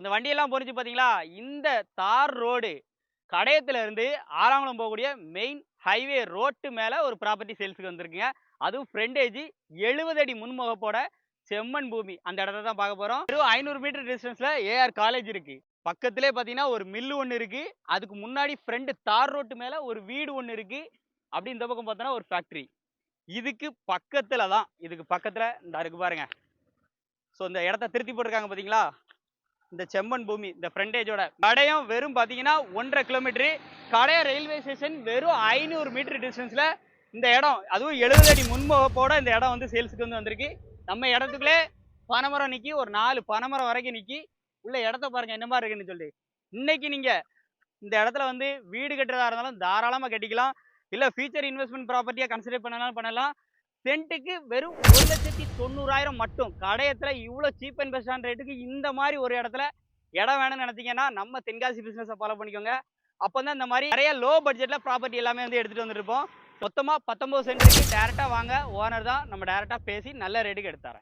இந்த வண்டியெல்லாம் போனுச்சு பாத்தீங்களா? இந்த தார் ரோடு கடையத்துல இருந்து ஆலங்குளம் போகக்கூடிய மெயின் ஹைவே ரோட்டு மேல ஒரு ப்ராப்பர்ட்டி சேல்ஸ்க்கு வந்திருக்குங்க. அதுவும் ஃப்ரண்டேஜ் 70 அடி முன்முகப்போட செம்மண் பூமி. அந்த இடத்த தான் பார்க்க போறோம். வெறும் 500 மீட்டர் டிஸ்டன்ஸ்ல ஏஆர் காலேஜ் இருக்கு. பக்கத்திலே பார்த்தீங்கன்னா ஒரு மில்லு ஒண்ணு இருக்கு. அதுக்கு முன்னாடி ஃப்ரண்ட் தார் ரோட்டு மேல ஒரு வீடு ஒண்ணு இருக்கு. அப்படி இந்த பக்கம் பார்த்தோன்னா ஒரு ஃபேக்டரி. இதுக்கு பக்கத்துல தான். இதுக்கு பக்கத்துல இந்தா இருக்கு பாருங்க. இந்த இடத்த திருத்தி போட்டிருக்காங்க பார்த்தீங்களா? இந்த செம்மண் பூமி இந்த ஃப்ரண்டேஜோட கடையம் வெறும் பார்த்தீங்கன்னா 1.5 கிலோமீட்டரு. கடையம் ரயில்வே ஸ்டேஷன் வெறும் 500 மீட்டர் டிஸ்டன்ஸ்ல இந்த இடம், அதுவும் 70 அடி முன்முகப்போட இந்த இடம் வந்து சேல்ஸுக்கு வந்திருக்கு. நம்ம இடத்துக்குள்ளே பனைமரம் நிக்கி, ஒரு 4 பனைமரம் வரைக்கும் நிக்கி. உள்ள இடத்த பாருங்க என்ன மாதிரி இருக்குன்னு சொல்லி. இன்னைக்கு நீங்க இந்த இடத்துல வந்து வீடு கட்டுறதா இருந்தாலும் தாராளமா கட்டிக்கலாம். இல்ல ஃபியூச்சர் இன்வெஸ்ட்மெண்ட் ப்ராப்பர்ட்டியா கன்சிடர் பண்ணலாம் பண்ணலாம். சென்ட்டுக்கு வெறும் 1,90,000 மட்டும். கடையத்துல இவ்வளோ சீப் அண்ட் பெஸ்டான ரேட்டுக்கு இந்த மாதிரி ஒரு இடத்துல இடம் வேணும்னு நினைச்சீங்கன்னா நம்ம தென்காசி பிசினஸை ஃபாலோ பண்ணிக்கோங்க. அப்பதான் இந்த மாதிரி நிறைய லோ பட்ஜெட்ல ப்ராப்பர்ட்டி எல்லாமே வந்து எடுத்துட்டு வந்துருப்போம். மொத்தமா 19 சென்ட் இருக்கு. டைரக்டா வாங்க, ஓனர் தான், நம்ம டைரக்டா பேசி நல்ல ரேட்டுக்கு எடுத்தாரேன்.